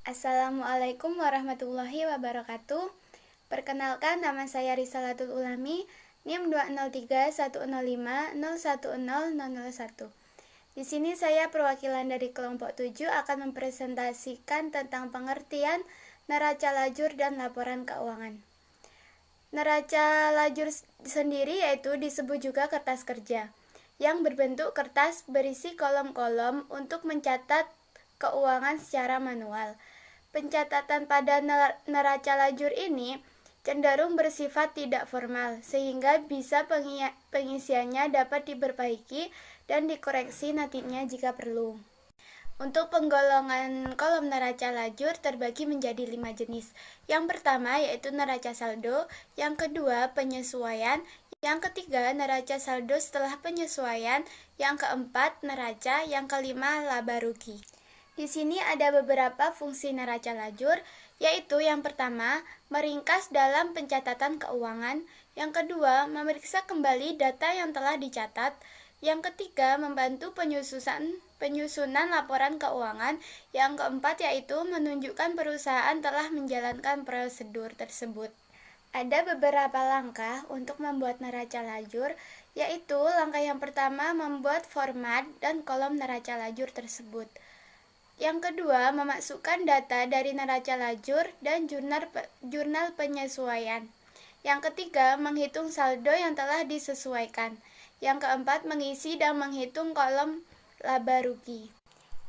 Assalamualaikum warahmatullahi wabarakatuh. Perkenalkan, nama saya Risalatul Ulami, NIM 20310501001. Di sini saya perwakilan dari kelompok 7 akan mempresentasikan tentang pengertian neraca lajur dan laporan keuangan. Neraca lajur sendiri yaitu disebut juga kertas kerja, yang berbentuk kertas berisi kolom-kolom untuk mencatat keuangan secara manual. Pencatatan pada neraca lajur ini cenderung bersifat tidak formal, sehingga bisa pengisiannya dapat diperbaiki dan dikoreksi nantinya jika perlu. Untuk penggolongan kolom neraca lajur terbagi menjadi 5 jenis. Yang pertama yaitu neraca saldo, yang kedua penyesuaian, yang ketiga neraca saldo setelah penyesuaian, yang keempat neraca, yang kelima laba rugi. Di sini ada beberapa fungsi neraca lajur, yaitu yang pertama, meringkas dalam pencatatan keuangan, yang kedua, memeriksa kembali data yang telah dicatat, yang ketiga, membantu penyusunan laporan keuangan, yang keempat yaitu menunjukkan perusahaan telah menjalankan prosedur tersebut. Ada beberapa langkah untuk membuat neraca lajur, yaitu langkah yang pertama membuat format dan kolom neraca lajur tersebut. Yang kedua, memasukkan data dari neraca lajur dan jurnal penyesuaian. Yang ketiga, menghitung saldo yang telah disesuaikan. Yang keempat, mengisi dan menghitung kolom laba rugi.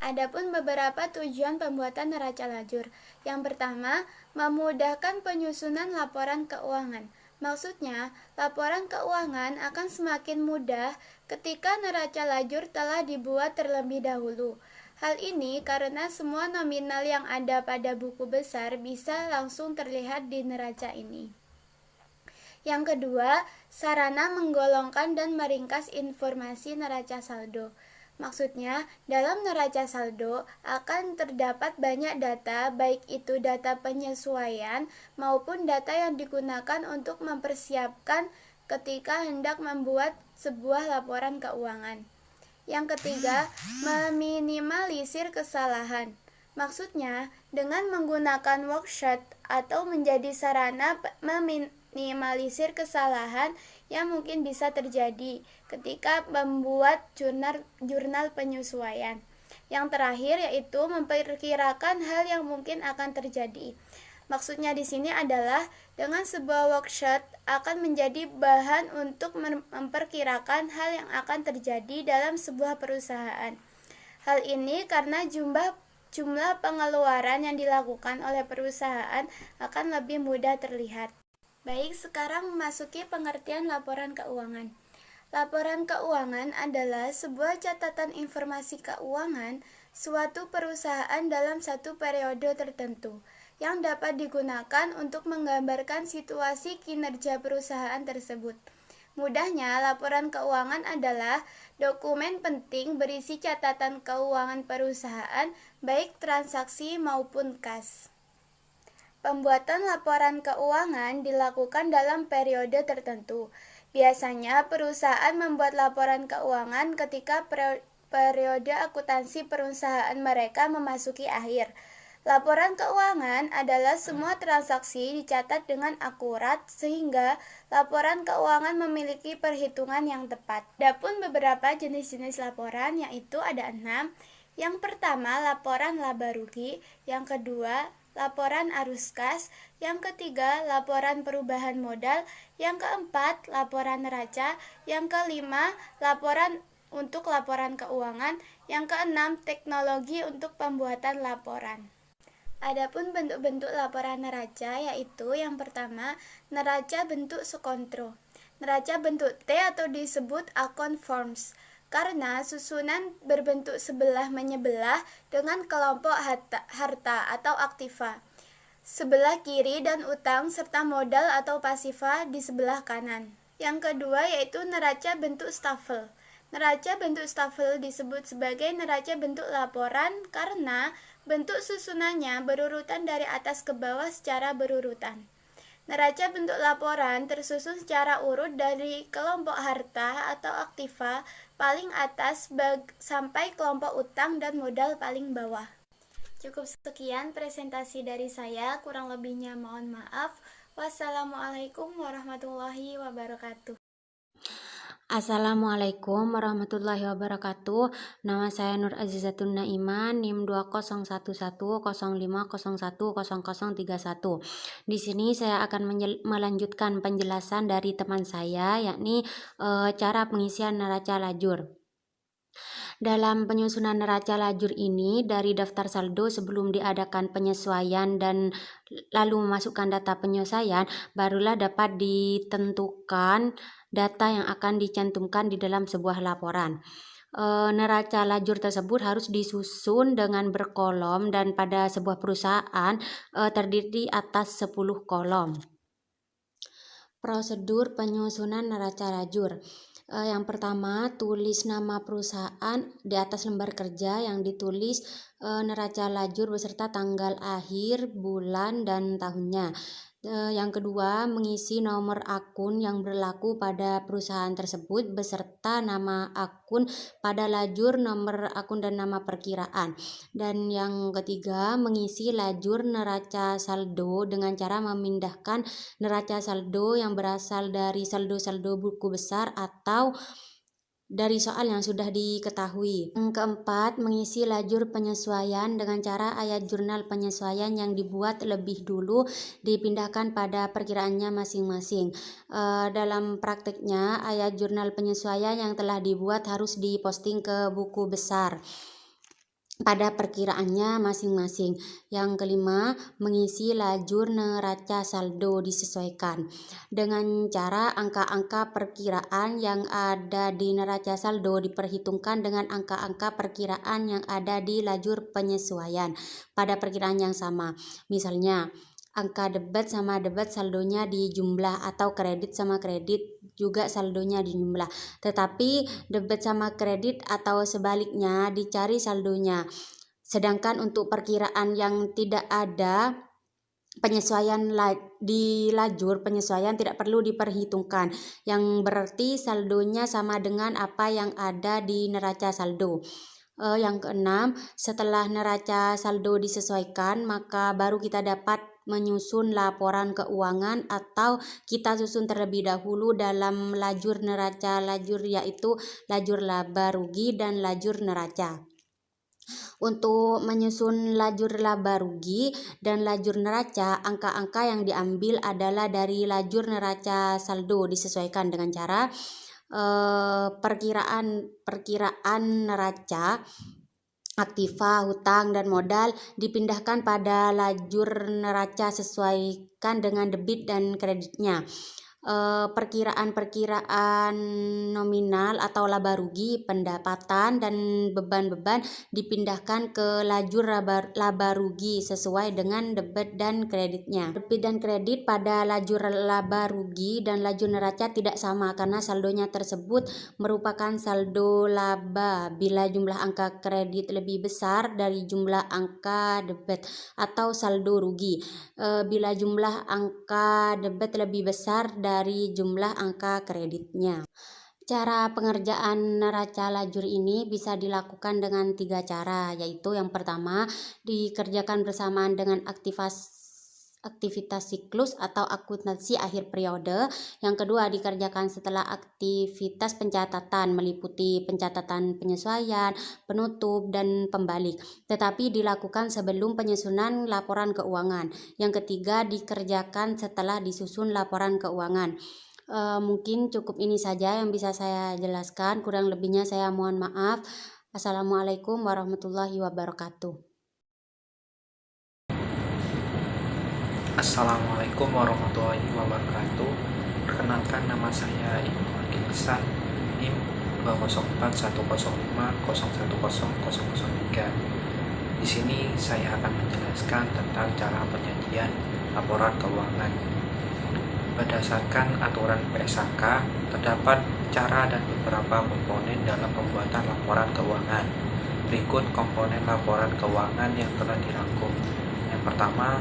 Adapun beberapa tujuan pembuatan neraca lajur. Yang pertama, memudahkan penyusunan laporan keuangan. Maksudnya, laporan keuangan akan semakin mudah ketika neraca lajur telah dibuat terlebih dahulu. Hal ini karena semua nominal yang ada pada buku besar bisa langsung terlihat di neraca ini. Yang kedua, sarana menggolongkan dan meringkas informasi neraca saldo. Maksudnya, dalam neraca saldo akan terdapat banyak data, baik itu data penyesuaian maupun data yang digunakan untuk mempersiapkan ketika hendak membuat sebuah laporan keuangan. Yang ketiga, meminimalisir kesalahan. Maksudnya, dengan menggunakan worksheet atau menjadi sarana meminimalisir kesalahan yang mungkin bisa terjadi ketika membuat jurnal penyesuaian. Yang terakhir yaitu memperkirakan hal yang mungkin akan terjadi. Maksudnya di sini adalah dengan sebuah worksheet akan menjadi bahan untuk memperkirakan hal yang akan terjadi dalam sebuah perusahaan. Hal ini karena jumlah pengeluaran yang dilakukan oleh perusahaan akan lebih mudah terlihat. Baik, sekarang memasuki pengertian laporan keuangan. Laporan keuangan adalah sebuah catatan informasi keuangan suatu perusahaan dalam satu periode tertentu, yang dapat digunakan untuk menggambarkan situasi kinerja perusahaan tersebut. Mudahnya, laporan keuangan adalah dokumen penting berisi catatan keuangan perusahaan, baik transaksi maupun kas. Pembuatan laporan keuangan dilakukan dalam periode tertentu. Biasanya, perusahaan membuat laporan keuangan ketika periode akuntansi perusahaan mereka memasuki akhir. Laporan keuangan adalah semua transaksi dicatat dengan akurat sehingga laporan keuangan memiliki perhitungan yang tepat. Adapun beberapa jenis-jenis laporan yaitu ada 6. Yang pertama, laporan laba rugi. Yang kedua, laporan arus kas. Yang ketiga, laporan perubahan modal. Yang keempat, laporan neraca. Yang kelima, laporan keuangan. Yang keenam, teknologi untuk pembuatan laporan. Adapun bentuk-bentuk laporan neraca yaitu yang pertama, neraca bentuk sekontro. Neraca bentuk T atau disebut account forms karena susunan berbentuk sebelah menyebelah dengan kelompok harta atau aktiva sebelah kiri dan utang serta modal atau pasiva di sebelah kanan. Yang kedua yaitu neraca bentuk stafel. Neraca bentuk stafel disebut sebagai neraca bentuk laporan karena bentuk susunannya berurutan dari atas ke bawah secara berurutan. Neraca bentuk laporan tersusun secara urut dari kelompok harta atau aktiva paling atas sampai kelompok utang dan modal paling bawah. Cukup sekian presentasi dari saya, kurang lebihnya mohon maaf. Wassalamualaikum warahmatullahi wabarakatuh. Assalamualaikum warahmatullahi wabarakatuh. Nama saya Nur Azizatun Naiman, NIM 201105010031. Di sini saya akan melanjutkan penjelasan dari teman saya, yakni cara pengisian neraca lajur. Dalam penyusunan neraca lajur ini, dari daftar saldo sebelum diadakan penyesuaian dan lalu memasukkan data penyesuaian, barulah dapat ditentukan data yang akan dicantumkan di dalam sebuah laporan. Neraca lajur tersebut harus disusun dengan berkolom dan pada sebuah perusahaan terdiri atas 10 kolom. Prosedur penyusunan neraca lajur. Yang pertama, tulis nama perusahaan di atas lembar kerja yang ditulis neraca lajur beserta tanggal akhir, bulan, dan tahunnya. Yang kedua, mengisi nomor akun yang berlaku pada perusahaan tersebut beserta nama akun pada lajur, nomor akun, dan nama perkiraan. Dan yang ketiga, mengisi lajur neraca saldo dengan cara memindahkan neraca saldo yang berasal dari saldo-saldo buku besar atau dari soal yang sudah diketahui. Yang keempat, mengisi lajur penyesuaian dengan cara ayat jurnal penyesuaian yang dibuat lebih dulu dipindahkan pada perkiraannya masing-masing. Dalam prakteknya, ayat jurnal penyesuaian yang telah dibuat harus diposting ke buku besar pada perkiraannya masing-masing. Yang kelima, mengisi lajur neraca saldo disesuaikan dengan cara angka-angka perkiraan yang ada di neraca saldo diperhitungkan dengan angka-angka perkiraan yang ada di lajur penyesuaian pada perkiraan yang sama. Misalnya, angka debit sama debit saldonya dijumlah, atau kredit sama kredit juga saldonya dijumlah. Tetapi debit sama kredit atau sebaliknya dicari saldonya. Sedangkan untuk perkiraan yang tidak ada penyesuaian di lajur penyesuaian tidak perlu diperhitungkan, yang berarti saldonya sama dengan apa yang ada di neraca saldo. Yang keenam, setelah neraca saldo disesuaikan, maka baru kita dapat menyusun laporan keuangan atau kita susun terlebih dahulu dalam lajur neraca lajur, yaitu lajur laba rugi dan lajur neraca. Untuk menyusun lajur laba rugi dan lajur neraca, angka-angka yang diambil adalah dari lajur neraca saldo disesuaikan dengan cara perkiraan neraca aktiva, hutang, dan modal dipindahkan pada lajur neraca sesuaikan dengan debit dan kreditnya. Perkiraan nominal atau laba rugi, pendapatan, dan beban-beban dipindahkan ke lajur laba rugi sesuai dengan debit dan kreditnya. Debit dan kredit pada lajur laba rugi dan lajur neraca tidak sama karena saldonya tersebut merupakan saldo laba bila jumlah angka kredit lebih besar dari jumlah angka debit, atau saldo rugi bila jumlah angka debit lebih besar dari jumlah angka kreditnya. Cara pengerjaan neraca lajur ini bisa dilakukan dengan 3 cara, yaitu yang pertama, dikerjakan bersamaan dengan aktivitas siklus atau akuntansi akhir periode. Yang kedua, dikerjakan setelah aktivitas pencatatan meliputi pencatatan penyesuaian, penutup, dan pembalik, tetapi dilakukan sebelum penyusunan laporan keuangan. Yang ketiga, dikerjakan setelah disusun laporan keuangan. Mungkin cukup ini saja yang bisa saya jelaskan, kurang lebihnya saya mohon maaf. Assalamualaikum warahmatullahi wabarakatuh. Assalamualaikum warahmatullahi wabarakatuh. Perkenalkan, nama saya Ibnu Akil Hasan, NIM 2041050100003. Di sini saya akan menjelaskan tentang cara penyajian laporan keuangan. Berdasarkan aturan PSAK, terdapat cara dan beberapa komponen dalam pembuatan laporan keuangan. Berikut komponen laporan keuangan yang telah dirangkum. Yang pertama,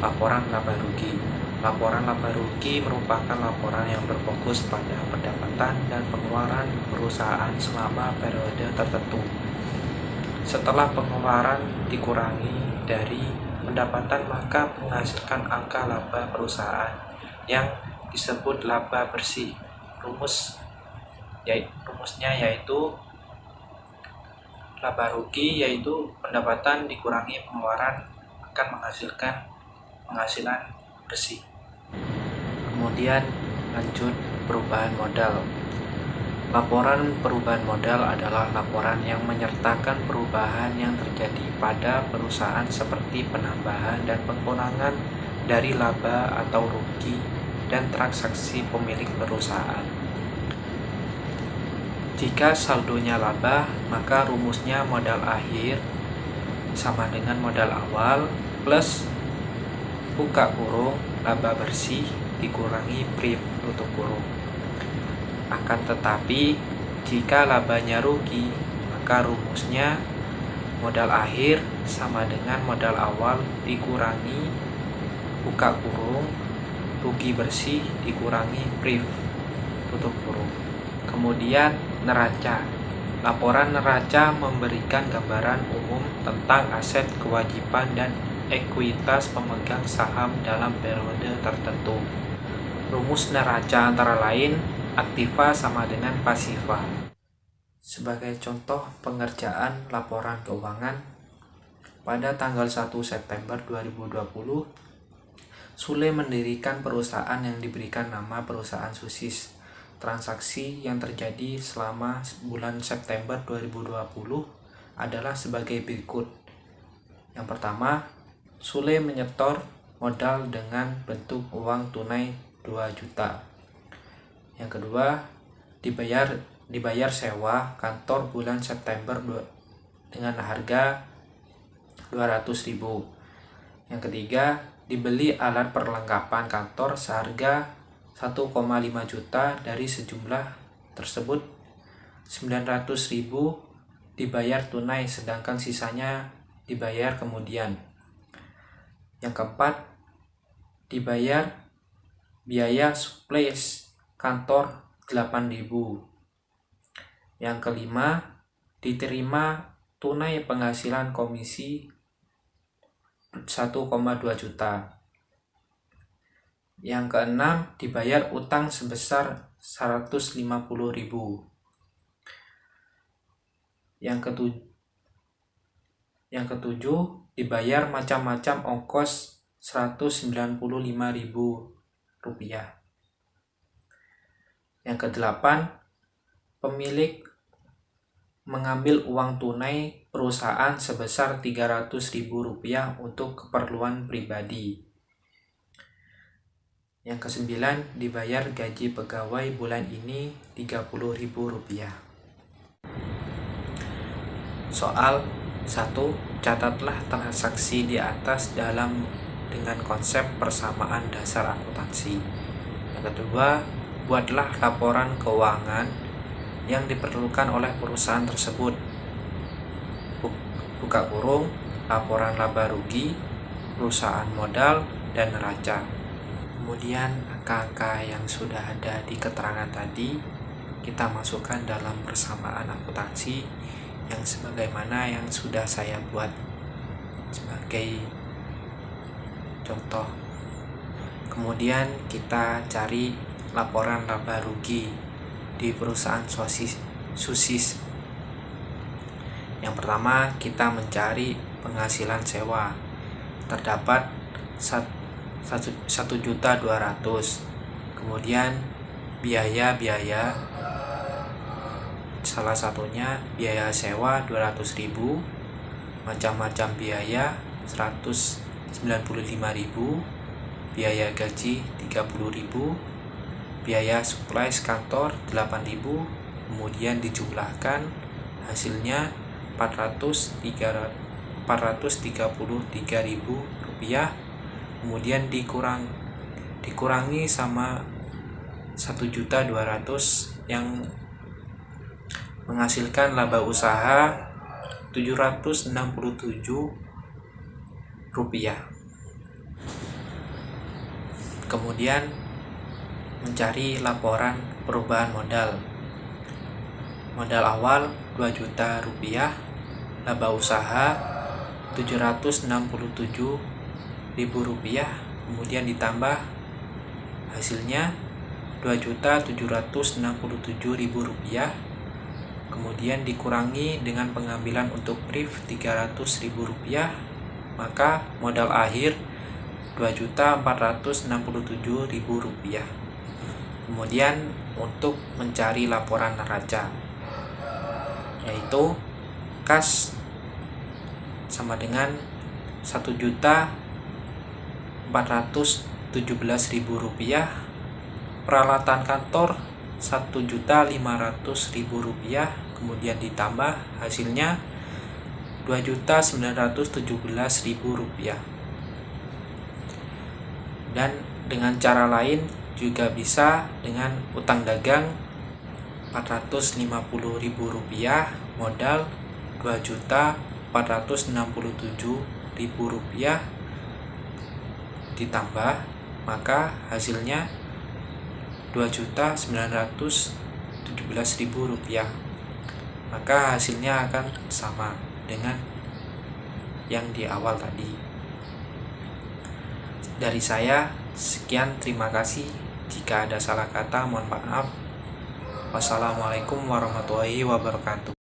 laporan laba rugi. Laporan laba rugi merupakan laporan yang berfokus pada pendapatan dan pengeluaran perusahaan selama periode tertentu. Setelah pengeluaran dikurangi dari pendapatan, maka menghasilkan angka laba perusahaan yang disebut laba bersih. Rumusnya yaitu laba rugi, yaitu pendapatan dikurangi pengeluaran akan menghasilkan penghasilan bersih. Kemudian lanjut perubahan modal. Laporan perubahan modal adalah laporan yang menyertakan perubahan yang terjadi pada perusahaan seperti penambahan dan pengurangan dari laba atau rugi dan transaksi pemilik perusahaan. Jika saldonya laba, maka rumusnya modal akhir sama dengan modal awal plus buka kurung laba bersih dikurangi priv tutup kurung. Akan tetapi, jika labanya rugi, maka rumusnya modal akhir sama dengan modal awal dikurangi buka kurung rugi bersih dikurangi priv tutup kurung. Kemudian neraca. Laporan neraca memberikan gambaran umum tentang aset, kewajiban, dan ekuitas pemegang saham dalam periode tertentu. Rumus neraca antara lain aktiva sama dengan pasiva. Sebagai contoh pengerjaan laporan keuangan, pada tanggal 1 September 2020, Sule mendirikan perusahaan yang diberikan nama perusahaan sosis. Transaksi yang terjadi selama bulan September 2020 adalah sebagai berikut. Yang pertama, Sule menyetor modal dengan bentuk uang tunai 2 juta. Yang kedua, dibayar sewa kantor bulan September dengan harga 200.000. Yang ketiga, dibeli alat perlengkapan kantor seharga 1,5 juta. Dari sejumlah tersebut 900.000 dibayar tunai, sedangkan sisanya dibayar kemudian. Yang keempat, dibayar biaya suplai kantor 8.000. Yang kelima, diterima tunai penghasilan komisi 1,2 juta. Yang keenam, dibayar utang sebesar 150.000. Yang ketujuh, dibayar macam-macam ongkos 195.000 rupiah. Yang kedelapan, pemilik mengambil uang tunai perusahaan sebesar 300.000 rupiah untuk keperluan pribadi. Yang kesembilan, dibayar gaji pegawai bulan ini 30.000 rupiah. Soal 1. Catatlah transaksi di atas dengan konsep persamaan dasar akuntansi. Yang kedua, buatlah laporan keuangan yang diperlukan oleh perusahaan tersebut. Buka kurung, laporan laba rugi, perusahaan modal, dan neraca. Kemudian angka-angka yang sudah ada di keterangan tadi kita masukkan dalam persamaan akuntansi yang sebagaimana yang sudah saya buat sebagai contoh. Kemudian kita cari laporan laba rugi di perusahaan sosis. Yang pertama, kita mencari penghasilan sewa. Terdapat 1.200.000. Kemudian biaya salah satunya biaya sewa 200.000, macam-macam biaya 195.000, biaya gaji 30.000, biaya suplai kantor 8.000, kemudian dijumlahkan hasilnya 433.000 rupiah, kemudian dikurangi sama 1.200.000 yang menghasilkan laba usaha 767 rupiah. Kemudian mencari laporan perubahan modal. Modal awal 2 juta rupiah, laba usaha Rp767.000, kemudian ditambah hasilnya Rp2.767.000, kemudian dikurangi dengan pengambilan untuk brief Rp300.000, maka modal akhir Rp2.467.000. Kemudian untuk mencari laporan neraca, yaitu kas sama dengan Rp1.417.000, peralatan kantor Rp1.500.000, kemudian ditambah hasilnya Rp2.917.000. Dan dengan cara lain juga bisa dengan utang dagang Rp450.000, modal Rp2.467.000 ditambah, maka hasilnya Rp2.917.000. Maka hasilnya akan sama dengan yang di awal tadi. Dari saya sekian, terima kasih. Jika ada salah kata mohon maaf. Wassalamualaikum warahmatullahi wabarakatuh.